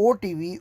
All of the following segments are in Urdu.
OTV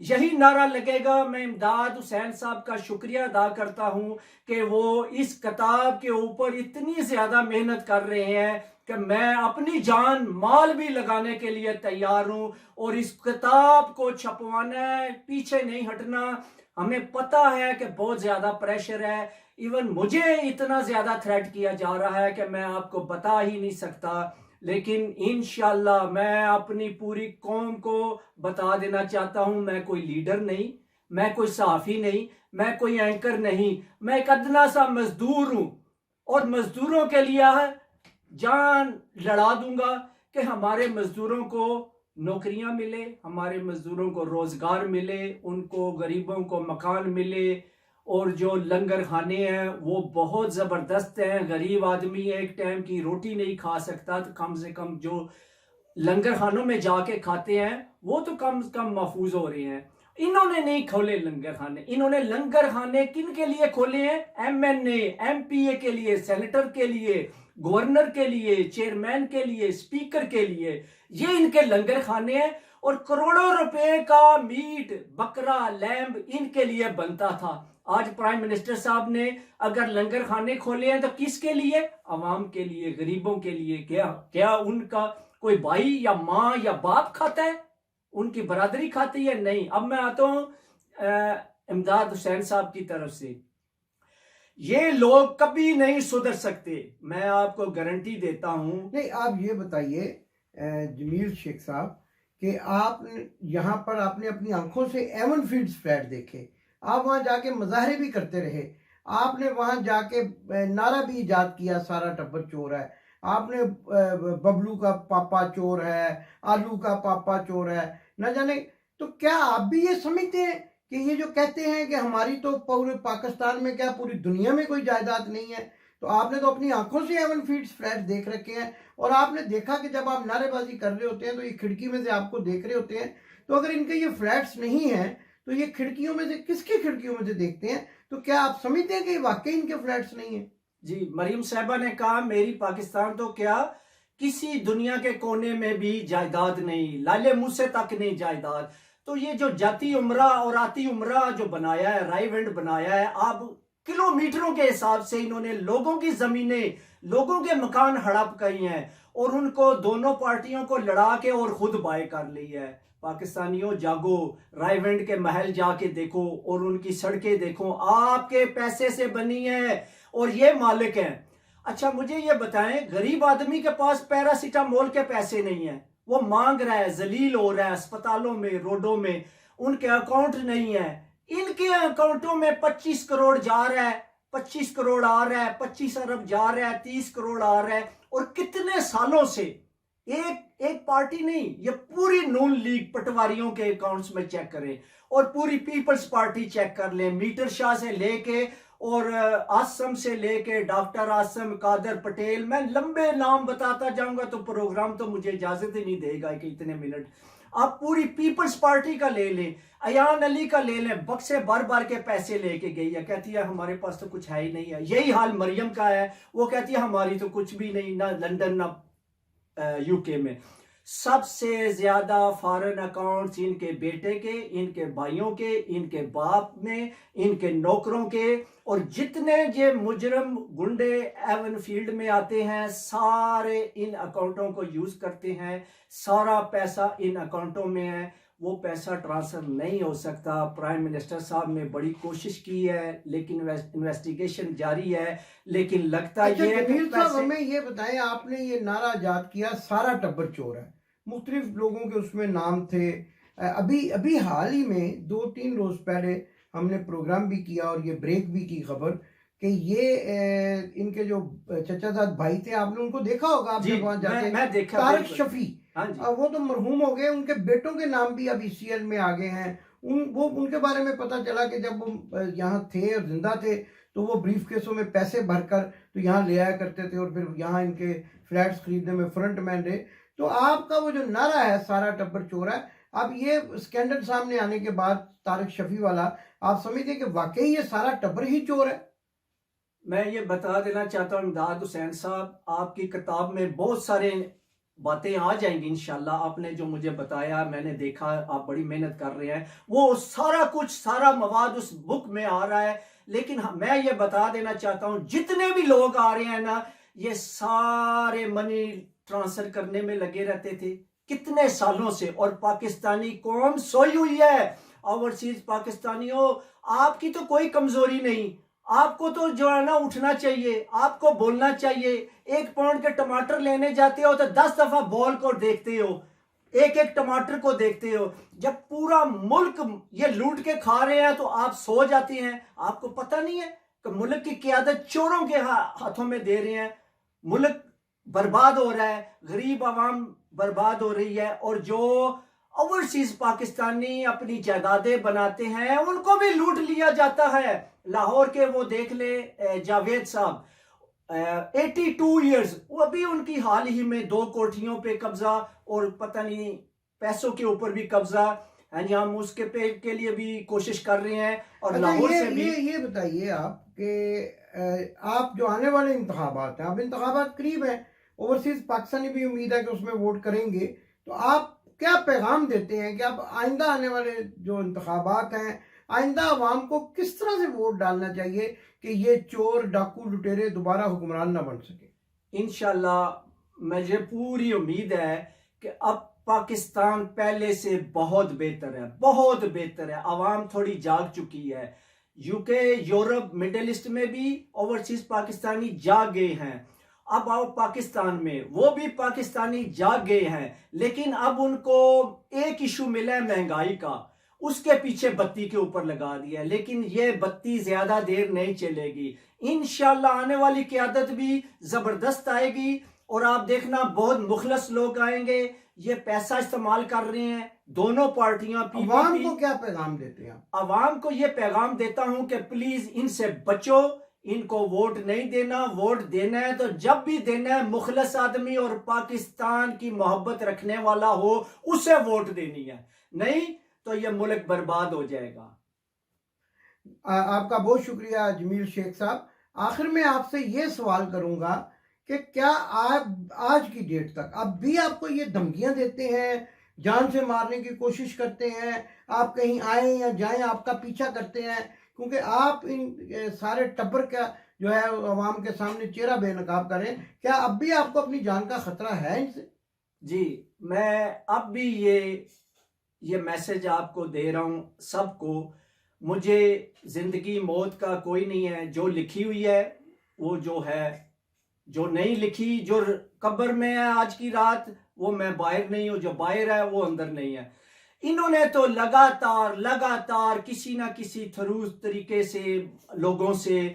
یہی نعرہ لگے گا. میں امداد حسین صاحب کا شکریہ ادا کرتا ہوں کہ وہ اس کتاب کے اوپر اتنی زیادہ محنت کر رہے ہیں کہ میں اپنی جان مال بھی لگانے کے لیے تیار ہوں, اور اس کتاب کو چھپوانا ہے, پیچھے نہیں ہٹنا. ہمیں پتہ ہے کہ بہت زیادہ پریشر ہے, ایون مجھے اتنا زیادہ تھریٹ کیا جا رہا ہے کہ میں آپ کو بتا ہی نہیں سکتا, لیکن انشاءاللہ میں اپنی پوری قوم کو بتا دینا چاہتا ہوں, میں کوئی لیڈر نہیں, میں کوئی صحافی نہیں, میں کوئی اینکر نہیں, میں ایک ادنا سا مزدور ہوں, اور مزدوروں کے لیے جان لڑا دوں گا کہ ہمارے مزدوروں کو نوکریاں ملے, ہمارے مزدوروں کو روزگار ملے, ان کو غریبوں کو مکان ملے, اور جو لنگر خانے ہیں وہ بہت زبردست ہیں. غریب آدمی ایک ٹائم کی روٹی نہیں کھا سکتا, تو کم سے کم جو لنگر خانوں میں جا کے کھاتے ہیں وہ تو کم سے کم محفوظ ہو رہے ہیں. انہوں نے نہیں کھولے لنگر خانے. انہوں نے لنگر خانے کن کے لیے کھولے ہیں؟ ایم این اے, ایم پی اے کے لیے, سینیٹر کے لیے, گورنر کے لیے, چیئرمین کے لیے, اسپیکر کے لیے. یہ ان کے لنگر خانے ہیں, اور کروڑوں روپے کا میٹ, بکرا, لیمب ان کے لیے بنتا تھا. آج پرائم منسٹر صاحب نے اگر لنگر خانے کھولے ہیں تو کس کے لیے؟ عوام کے لیے, غریبوں کے لیے. کیا ان کا کوئی بھائی یا ماں یا باپ کھاتا ہے؟ ان کی برادری کھاتی ہے؟ نہیں. اب میں آتا ہوں امداد حسین صاحب کی طرف سے. یہ لوگ کبھی نہیں سدھر سکتے, میں آپ کو گارنٹی دیتا ہوں. نہیں, آپ یہ بتائیے جمیل شیخ صاحب کہ آپ یہاں پر آپ نے اپنی آنکھوں سے ایون فیلڈز فلیٹ دیکھے, آپ وہاں جا کے مظاہرے بھی کرتے رہے, آپ نے وہاں جا کے نعرہ بھی ایجاد کیا سارا ٹبر چور ہے, آپ نے ببلو کا پاپا چور ہے, آلو کا پاپا چور ہے, نہ جانے. تو کیا آپ بھی یہ سمجھتے ہیں کہ یہ جو کہتے ہیں کہ ہماری تو پورے پاکستان میں کیا پوری دنیا میں کوئی جائیداد نہیں ہے, تو آپ نے تو اپنی آنکھوں سے ایون فیلڈز فلیٹ دیکھ رکھے ہیں, اور آپ نے دیکھا کہ جب آپ نعرے بازی کر رہے ہوتے ہیں تو یہ کھڑکی میں سے آپ کو دیکھ رہے ہوتے ہیں. تو اگر ان کے یہ فلیٹس نہیں ہیں تو یہ کھڑکیوں میں سے کس کی کھڑکیوں میں سے دیکھتے ہیں؟ تو کیا آپ سمجھتے ہیں کہ واقعی ان کے فلیٹس نہیں ہیں؟ جی, مریم صاحبہ نے کہا میری پاکستان تو کیا کسی دنیا کے کونے میں بھی جائیداد نہیں, لالے موسے تک نہیں جائیداد. تو یہ جو جاتی عمرہ اور آتی عمرہ جو بنایا ہے, رائی ونڈ بنایا ہے, آپ کلومیٹروں کے حساب سے انہوں نے لوگوں کی زمینیں, لوگوں کے مکان ہڑپ گئی ہیں, اور ان کو دونوں پارٹیوں کو لڑا کے اور خود بائے کر لی ہے. پاکستانیوں جاگو, رائے ونڈ کے محل جا کے دیکھو اور ان کی سڑکیں دیکھو, آپ کے پیسے سے بنی ہیں اور یہ مالک ہیں. اچھا مجھے یہ بتائیں, غریب آدمی کے پاس پیراسیٹامول کے پیسے نہیں ہیں, وہ مانگ رہا ہے, ذلیل ہو رہا ہے اسپتالوں میں, روڈوں میں, ان کے اکاؤنٹ نہیں ہے. ان کے اکاؤنٹوں میں 25 کروڑ جا رہا ہے, 25 کروڑ آ رہا ہے, 25 ارب جا رہا ہے, 30 کروڑ آ رہا ہے, اور کتنے سالوں سے ایک پارٹی نہیں, یہ پوری نون لیگ پٹواریوں کے اکاؤنٹس میں چیک کریں, اور پوری پیپلز پارٹی چیک کر لیں, میٹر شاہ سے لے کے اور آسم سے لے کے ڈاکٹر آسم, قادر پٹیل, میں لمبے نام بتاتا جاؤں گا تو پروگرام تو مجھے اجازت ہی نہیں دے گا کہ اتنے منٹ. آپ پوری پیپلز پارٹی کا لے لیں, ایان علی کا لے لیں, بکسے بھر بھر کے پیسے لے کے گئی ہے, کہتی ہے ہمارے پاس تو کچھ ہے ہی نہیں ہے. یہی حال مریم کا ہے, وہ کہتی ہے ہماری تو کچھ بھی نہیں, نہ لندن نہ یو کے میں. سب سے زیادہ فارن اکاؤنٹس ان کے بیٹے کے, ان کے بھائیوں کے, ان کے باپ میں, ان کے نوکروں کے, اور جتنے یہ مجرم گنڈے ایون فیلڈ میں آتے ہیں سارے ان اکاؤنٹوں کو یوز کرتے ہیں, سارا پیسہ ان اکاؤنٹوں میں ہے. وہ پیسہ ٹرانسفر نہیں ہو سکتا. پرائم منسٹر صاحب نے بڑی کوشش کی ہے لیکن انویسٹیگیشن جاری ہے, لیکن لگتا یہ ہے کہ صاحب ہمیں یہ بتائیں, آپ نے یہ نعرہ ایجاد کیا سارا ٹبر چور ہے, مختلف لوگوں کے اس میں نام تھے. ابھی حال ہی میں 2-3 روز پہلے ہم نے پروگرام بھی کیا اور یہ بریک بھی کی خبر کہ یہ ان کے جو چچا زاد بھائی تھے, آپ نے ان کو دیکھا ہوگا, آپ نے وہاں جا کے, طارق شفیع, وہ تو مرحوم ہو گئے, ان کے بیٹوں کے نام بھی اب ECL میں آ گئے ہیں. ان کے بارے میں پتہ چلا کہ جب وہ یہاں تھے اور زندہ تھے تو وہ بریف کیسوں میں پیسے بھر کر تو یہاں لے آیا کرتے تھے, اور پھر یہاں ان کے فلیٹس خریدنے میں فرنٹ مین رہے. تو آپ کا وہ جو نعرہ ہے سارا ٹبر چور ہے, اب یہ سکینڈل سامنے آنے کے بعد طارق شفیع والا, آپ سمجھتے ہیں کہ واقعی یہ سارا ٹبر ہی چور ہے؟ میں یہ بتا دینا چاہتا ہوں امداد حسین صاحب, آپ کی کتاب میں بہت سارے باتیں آ جائیں گی انشاءاللہ. آپ نے جو مجھے بتایا میں نے دیکھا آپ بڑی محنت کر رہے ہیں, وہ سارا کچھ سارا مواد اس بک میں آ رہا ہے. لیکن میں یہ بتا دینا چاہتا ہوں جتنے بھی لوگ آ رہے ہیں نا یہ سارے منی ٹرانسفر کرنے میں لگے رہتے تھے کتنے سالوں سے, اور پاکستانی قوم سوئی ہوئی ہے. اوورسیز پاکستانیوں آپ کی تو کوئی کمزوری نہیں, آپ کو تو جو ہے نا اٹھنا چاہیے, آپ کو بولنا چاہیے. 1 پاؤنڈ کے ٹماٹر لینے جاتے ہو تو 10 دفعہ بال کو دیکھتے ہو, ایک ایک ٹماٹر کو دیکھتے ہو. جب پورا ملک یہ لوٹ کے کھا رہے ہیں تو آپ سو جاتے ہیں. آپ کو پتہ نہیں ہے کہ ملک کی قیادت چوروں کے ہاتھوں میں دے رہے ہیں, ملک برباد ہو رہا ہے, غریب عوام برباد ہو رہی ہے. اور جو اوورسیز پاکستانی اپنی جائیدادیں بناتے ہیں ان کو بھی لوٹ لیا جاتا ہے. لاہور کے وہ دیکھ لے جاوید صاحب 82 ایئرز, وہ ابھی ان کی حال ہی میں 2 کوٹھیوں پہ قبضہ اور پتہ نہیں پیسوں کے اوپر بھی قبضہ. ہم اس کے لیے بھی کوشش کر رہے ہیں. اور لاہور سے بھی یہ بتائیے آپ کہ آپ جو آنے والے انتخابات ہیں, اب انتخابات قریب ہیں, اوورسیز پاکستانی بھی امید ہے کہ اس میں ووٹ کریں گے, تو آپ کیا پیغام دیتے ہیں کہ اب آئندہ آنے والے جو انتخابات ہیں آئندہ عوام کو کس طرح سے ووٹ ڈالنا چاہیے کہ یہ چور ڈاکو لٹیرے دوبارہ حکمران نہ بن سکے؟ انشاءاللہ مجھے پوری امید ہے کہ اب پاکستان پہلے سے بہت بہتر ہے, بہت بہتر ہے. عوام تھوڑی جاگ چکی ہے. UK, یورپ, مڈل ایسٹ میں بھی اوورسیز پاکستانی جاگ گئے ہیں. اب آؤ پاکستان میں, وہ بھی پاکستانی جاگ گئے ہیں, لیکن اب ان کو ایک ایشو ملا ہے مہنگائی کا, اس کے پیچھے بتی کے اوپر لگا دیا. لیکن یہ بتی زیادہ دیر نہیں چلے گی. انشاءاللہ آنے والی قیادت بھی زبردست آئے گی, اور آپ دیکھنا بہت مخلص لوگ آئیں گے. یہ پیسہ استعمال کر رہے ہیں دونوں پارٹیاں. عوام کو کیا پیغام دیتے ہیں؟ عوام کو یہ پیغام دیتا ہوں کہ پلیز ان سے بچو, ان کو ووٹ نہیں دینا. ووٹ دینا ہے تو جب بھی دینا ہے مخلص آدمی اور پاکستان کی محبت رکھنے والا ہو اسے ووٹ دینی ہے, نہیں تو یہ ملک برباد ہو جائے گا. آپ کا بہت شکریہ جمیل شیخ صاحب. آخر میں آپ سے یہ سوال کروں گا کہ کیا آپ آج کی ڈیٹ تک اب بھی آپ کو یہ دھمکیاں دیتے ہیں, جان سے مارنے کی کوشش کرتے ہیں, آپ کہیں آئیں یا جائیں آپ کا پیچھا کرتے ہیں, کیونکہ آپ ان سارے ٹبر کا جو ہے عوام کے سامنے چہرہ بے نقاب کریں, کیا اب بھی آپ کو اپنی جان کا خطرہ ہے ان سے؟ جی میں اب بھی یہ میسج آپ کو دے رہا ہوں سب کو. مجھے زندگی موت کا کوئی نہیں ہے, جو لکھی ہوئی ہے وہ جو ہے, جو نہیں لکھی, جو قبر میں ہے آج کی رات وہ میں باہر نہیں ہوں, جو باہر ہے وہ اندر نہیں ہے. انہوں نے تو لگاتار کسی نہ کسی تھرو طریقے سے لوگوں سے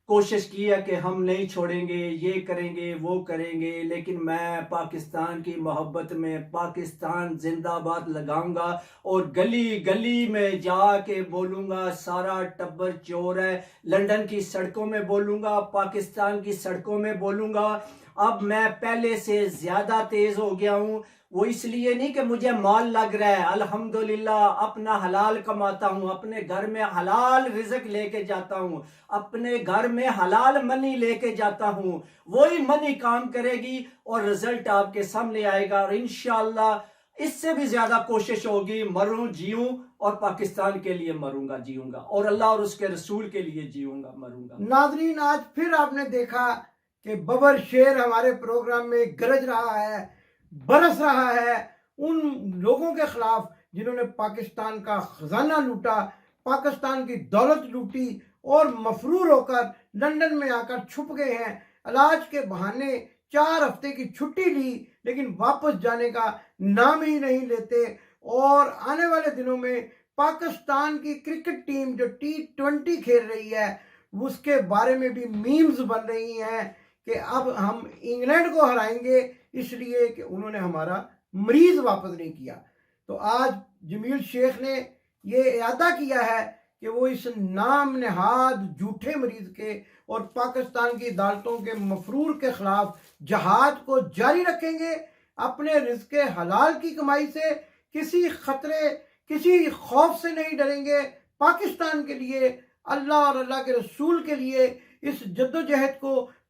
کوشش کی ہے کہ ہم نہیں چھوڑیں گے, یہ کریں گے وہ کریں گے. لیکن میں پاکستان کی محبت میں پاکستان زندہ باد لگاؤں گا, اور گلی گلی میں جا کے بولوں گا سارا ٹبر چور ہے. لندن کی سڑکوں میں بولوں گا, پاکستان کی سڑکوں میں بولوں گا. اب میں پہلے سے زیادہ تیز ہو گیا ہوں. وہ اس لیے نہیں کہ مجھے مال لگ رہا ہے, الحمدللہ اپنا حلال کماتا ہوں, اپنے گھر میں حلال رزق لے کے جاتا ہوں, اپنے گھر میں حلال منی لے کے جاتا ہوں. وہی منی کام کرے گی اور رزلٹ آپ کے سامنے آئے گا. اور انشاءاللہ اس سے بھی زیادہ کوشش ہوگی, مروں جیوں اور پاکستان کے لیے مروں گا جیوں گا, اور اللہ اور اس کے رسول کے لیے جیوں گا مروں گا. ناظرین آج پھر آپ نے دیکھا کہ ببر شیر ہمارے پروگرام میں گرج رہا ہے, برس رہا ہے ان لوگوں کے خلاف جنہوں نے پاکستان کا خزانہ لوٹا, پاکستان کی دولت لوٹی اور مفرور ہو کر لندن میں آ کر چھپ گئے ہیں. علاج کے بہانے 4 ہفتے کی چھٹی لی لیکن واپس جانے کا نام ہی نہیں لیتے. اور آنے والے دنوں میں پاکستان کی کرکٹ ٹیم جو T20 کھیل رہی ہے اس کے بارے میں بھی میمز بن رہی ہیں کہ اب ہم انگلینڈ کو ہرائیں گے اس لیے کہ انہوں نے ہمارا مریض واپس نہیں کیا. تو آج جمیل شیخ نے یہ اعادہ کیا ہے کہ وہ اس نام نہاد جھوٹے مریض کے اور پاکستان کی عدالتوں کے مفرور کے خلاف جہاد کو جاری رکھیں گے. اپنے رزق حلال کی کمائی سے کسی خطرے کسی خوف سے نہیں ڈریں گے. پاکستان کے لیے, اللہ اور اللہ کے رسول کے لیے اس جدوجہد کو